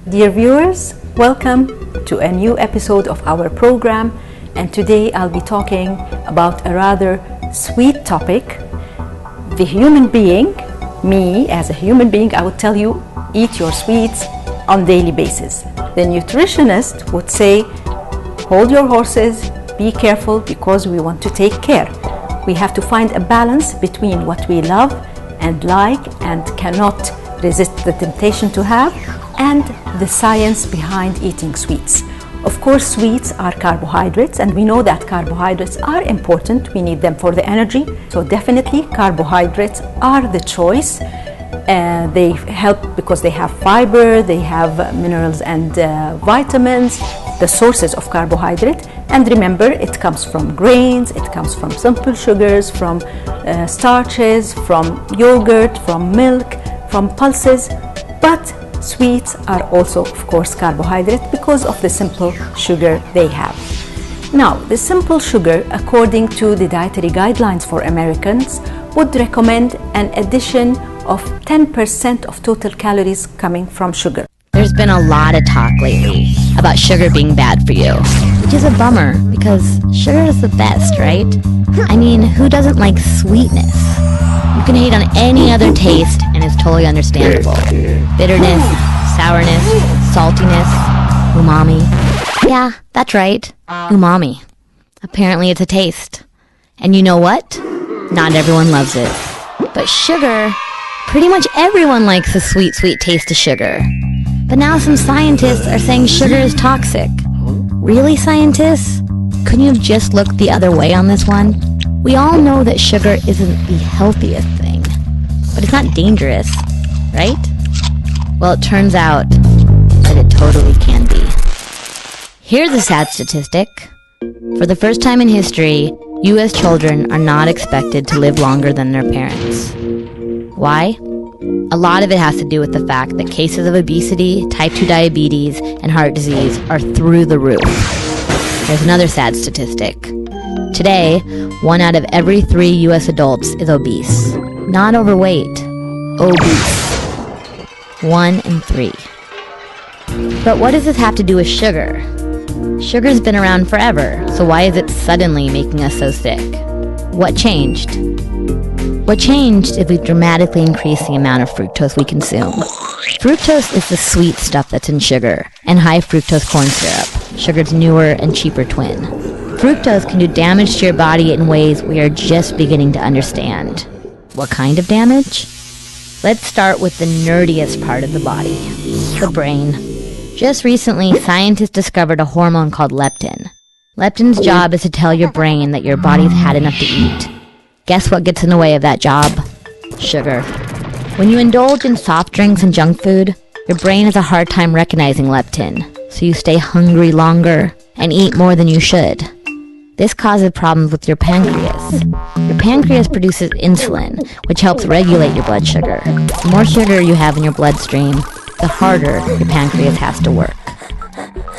Dear viewers, welcome to a new episode of our program, and today I'll be talking about a rather sweet topic. The human being, me as a human being, I would tell you, eat your sweets on daily basis. The nutritionist would say, hold your horses, be careful because we want to take care. We have to find a balance between what we love and like and cannot resist the temptation to have, and the science behind eating sweets. Of course, sweets are carbohydrates, and we know that carbohydrates are important. We need them for the energy. So definitely carbohydrates are the choice. They help because they have fiber, they have minerals and vitamins, the sources of carbohydrate. And remember, it comes from grains, it comes from simple sugars, from starches, from yogurt, from milk, from pulses. But sweets are also, of course, carbohydrate because of the simple sugar they have. Now, the simple sugar, according to the dietary guidelines for Americans, would recommend an addition of 10% of total calories coming from sugar. There's been a lot of talk lately about sugar being bad for you, which is a bummer because sugar is the best, right? I mean, who doesn't like sweetness? You can hate on any other taste and it's totally understandable. Bitterness, sourness, saltiness, umami. Yeah, that's right, umami. Apparently it's a taste. And you know what? Not everyone loves it. But sugar, pretty much everyone likes the sweet, sweet taste of sugar. But now some scientists are saying sugar is toxic. Really, scientists? Couldn't you have just looked the other way on this one? We all know that sugar isn't the healthiest thing, but it's not dangerous, right? Well, it turns out that it totally can be. Here's a sad statistic. For the first time in history, U.S. children are not expected to live longer than their parents. Why? A lot of it has to do with the fact that cases of obesity, type 2 diabetes, and heart disease are through the roof. There's another sad statistic. Today, 1 out of every 3 U.S. adults is obese. Not overweight, obese. 1 in 3. But what does this have to do with sugar? Sugar's been around forever, so why is it suddenly making us so sick? What changed? What changed is we dramatically increased the amount of fructose we consume. Fructose is the sweet stuff that's in sugar, and high fructose corn syrup, sugar's newer and cheaper twin. Fructose can do damage to your body in ways we are just beginning to understand. What kind of damage? Let's start with the nerdiest part of the body, the brain. Just recently, scientists discovered a hormone called leptin. Leptin's job is to tell your brain that your body's had enough to eat. Guess what gets in the way of that job? Sugar. When you indulge in soft drinks and junk food, your brain has a hard time recognizing leptin, so you stay hungry longer and eat more than you should. This causes problems with your pancreas. Your pancreas produces insulin, which helps regulate your blood sugar. The more sugar you have in your bloodstream, the harder your pancreas has to work.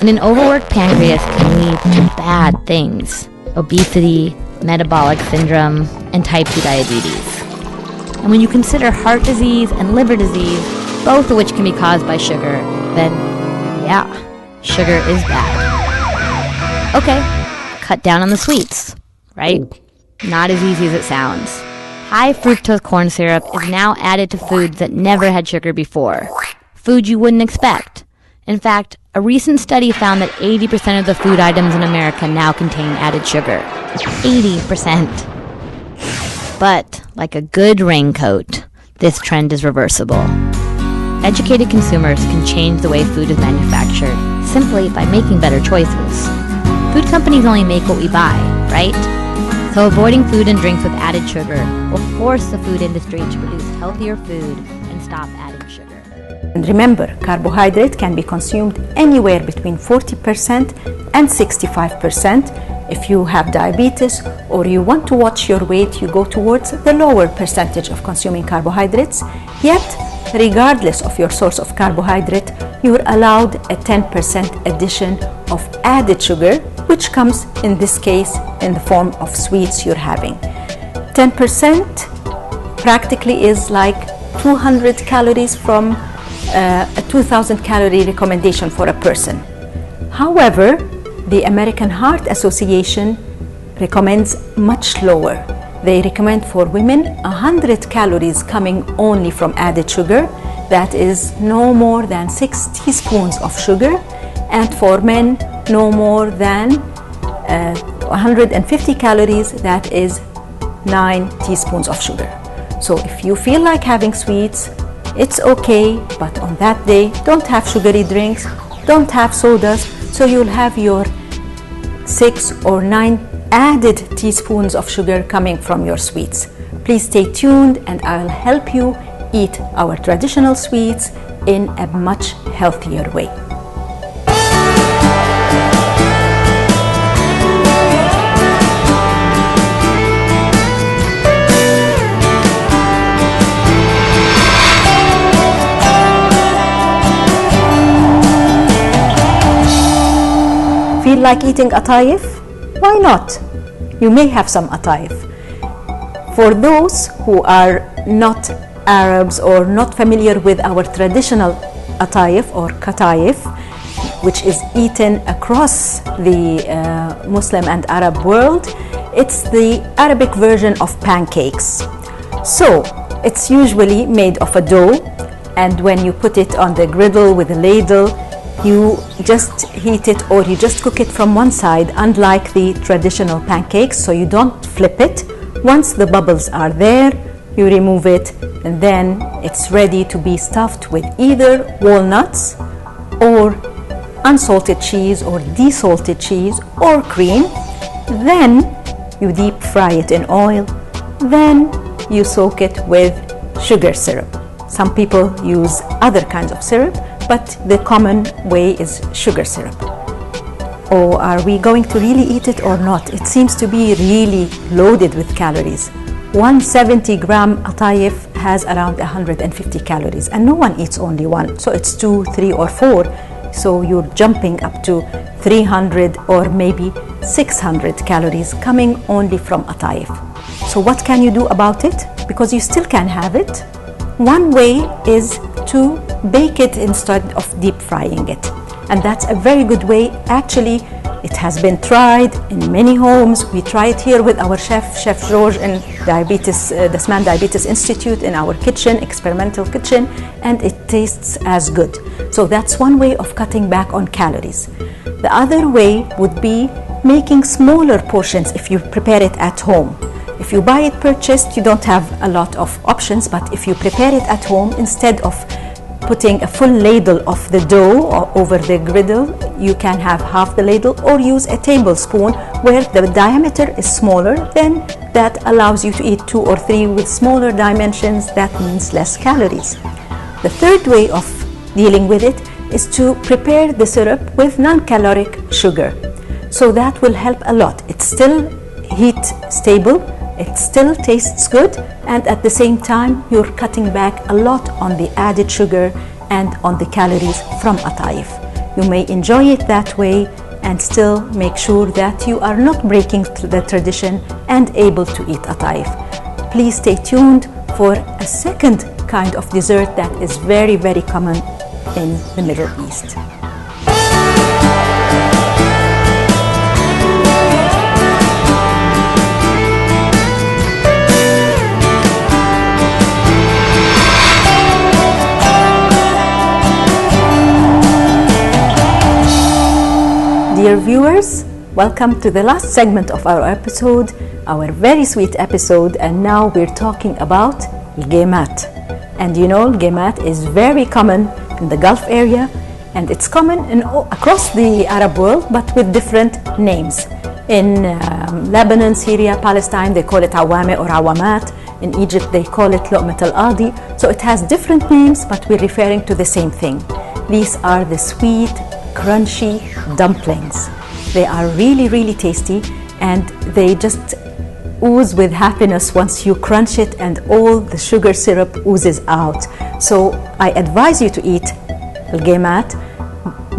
And an overworked pancreas can lead to bad things: obesity, metabolic syndrome, and type 2 diabetes. And when you consider heart disease and liver disease, both of which can be caused by sugar, then yeah, sugar is bad. Okay, cut down on the sweets, right? Not as easy as it sounds. High fructose corn syrup is now added to foods that never had sugar before. Food you wouldn't expect. In fact, a recent study found that 80% of the food items in America now contain added sugar. 80%. But, like a good raincoat, this trend is reversible. Educated consumers can change the way food is manufactured simply by making better choices. Food companies only make what we buy, right? So avoiding food and drinks with added sugar will force the food industry to produce healthier food and stop adding sugar. And remember, carbohydrate can be consumed anywhere between 40% and 65%. If you have diabetes or you want to watch your weight, you go towards the lower percentage of consuming carbohydrates. Yet, regardless of your source of carbohydrate, you're allowed a 10% addition of added sugar, which comes in this case in the form of sweets you're having. 10% practically is like 200 calories from a 2000 calorie recommendation for a person. However, the American Heart Association recommends much lower. They recommend for women 100 calories coming only from added sugar, that is no more than 6 teaspoons of sugar, and for men no more than 150 calories, that is 9 teaspoons of sugar. So if you feel like having sweets, it's okay, but on that day don't have sugary drinks, don't have sodas, so you'll have your 6 or 9 added teaspoons of sugar coming from your sweets. Please stay tuned and I'll help you eat our traditional sweets in a much healthier way. Feel like eating atayef? Why not? You may have some atayef. For those who are not Arabs or not familiar with our traditional atayef or katayef, which is eaten across the Muslim and Arab world, it's the Arabic version of pancakes. So it's usually made of a dough, and when you put it on the griddle with a ladle, you just heat it or you just cook it from one side, unlike the traditional pancakes, so you don't flip it. Once the bubbles are there, you remove it, and then it's ready to be stuffed with either walnuts or unsalted cheese or desalted cheese or cream. Then you deep fry it in oil. Then you soak it with sugar syrup. Some people use other kinds of syrup, but the common way is sugar syrup. Oh, are we going to really eat it or not? It seems to be really loaded with calories. 170 gram atayef has around 150 calories, and no one eats only one, so it's 2, 3 or 4. So you're jumping up to 300 or maybe 600 calories coming only from atayef. So what can you do about it? Because you still can have it. One way is to bake it instead of deep frying it, and that's a very good way. Actually, it has been tried in many homes. We try it here with our Chef George in Dasman Diabetes Institute in our kitchen, experimental kitchen, and it tastes as good. So that's one way of cutting back on calories. The other way would be making smaller portions if you prepare it at home. If you buy it purchased, you don't have a lot of options, but if you prepare it at home, instead of putting a full ladle of the dough over the griddle, you can have half the ladle or use a tablespoon where the diameter is smaller. Then that allows you to eat 2 or 3 with smaller dimensions. That means less calories. The third way of dealing with it is to prepare the syrup with non-caloric sugar. So that will help a lot. It's still heat stable, it still tastes good, and at the same time you're cutting back a lot on the added sugar and on the calories from atayef. You may enjoy it that way and still make sure that you are not breaking the tradition and able to eat atayef. Please stay tuned for a second kind of dessert that is very, very common in the Middle East. Dear viewers, welcome to the last segment of our episode, our very sweet episode, and now we're talking about القيمات. And you know, القيمات is very common in the Gulf area, and it's common across the Arab world, but with different names. In Lebanon, Syria, Palestine, they call it awame or awamat. In Egypt, they call it lu'mat al-adi. So it has different names, but we're referring to the same thing. These are the sweet, crunchy dumplings. They are really, really tasty, and they just ooze with happiness once you crunch it and all the sugar syrup oozes out. So I advise you to eat al-qaimat.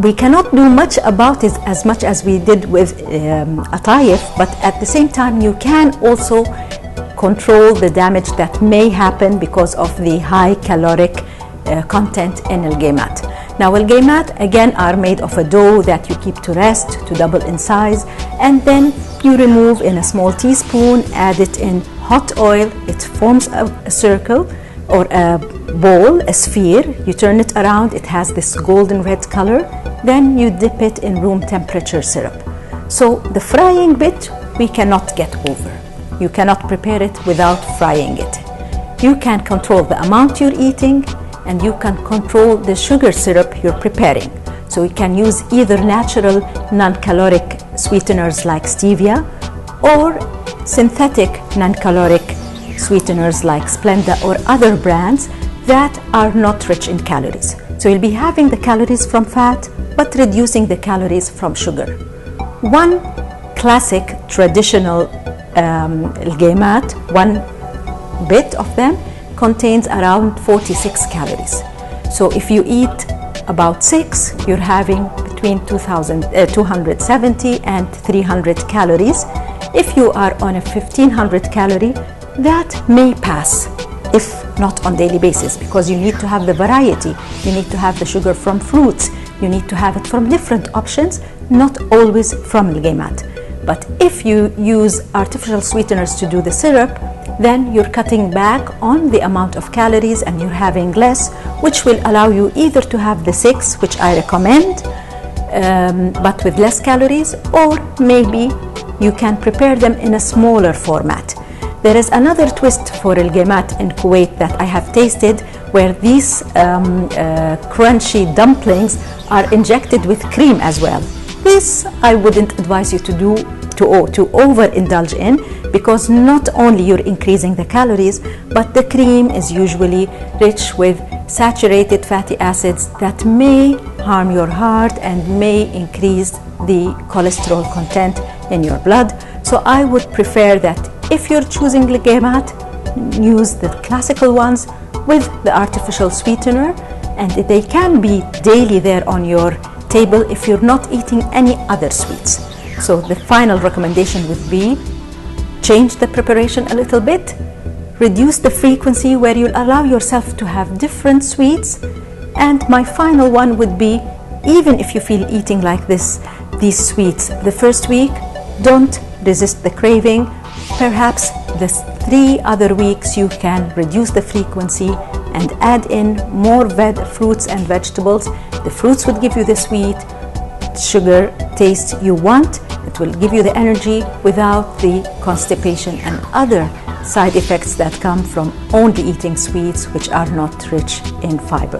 We cannot do much about it as much as we did with atayef, but at the same time you can also control the damage that may happen because of the high caloric content in الجيمات. Now الجيمات again are made of a dough that you keep to rest to double in size, and then you remove in a small teaspoon, add it in hot oil, it forms a circle or a bowl, a sphere, you turn it around, it has this golden red color, then you dip it in room temperature syrup. So the frying bit we cannot get over. You cannot prepare it without frying it. You can control the amount you're eating, and you can control the sugar syrup you're preparing. So you can use either natural non-caloric sweeteners like stevia or synthetic non-caloric sweeteners like Splenda or other brands that are not rich in calories. So you'll be having the calories from fat but reducing the calories from sugar. One classic traditional الجيمات, one bit of them contains around 46 calories. So if you eat about 6, you're having between 270 and 300 calories. If you are on a 1500 calorie, that may pass, if not on daily basis, because you need to have the variety. You need to have the sugar from fruits. You need to have it from different options, not always from الجيمات. But if you use artificial sweeteners to do the syrup, then you're cutting back on the amount of calories and you're having less, which will allow you either to have the 6, which I recommend, but with less calories, or maybe you can prepare them in a smaller format. There is another twist for الجيمات in Kuwait that I have tasted, where these crunchy dumplings are injected with cream as well. This I wouldn't advise you to do, to overindulge in, because not only you're increasing the calories, but the cream is usually rich with saturated fatty acids that may harm your heart and may increase the cholesterol content in your blood. So I would prefer that if you're choosing الجيمات, use the classical ones with the artificial sweetener, and they can be daily there on your table if you're not eating any other sweets. So the final recommendation would be change the preparation a little bit, reduce the frequency where you'll allow yourself to have different sweets, and my final one would be, even if you feel eating like this, these sweets the first week, don't resist the craving. Perhaps the 3 other weeks you can reduce the frequency and add in more fruits and vegetables. The fruits would give you the sweet sugar taste you want. It will give you the energy without the constipation and other side effects that come from only eating sweets which are not rich in fiber.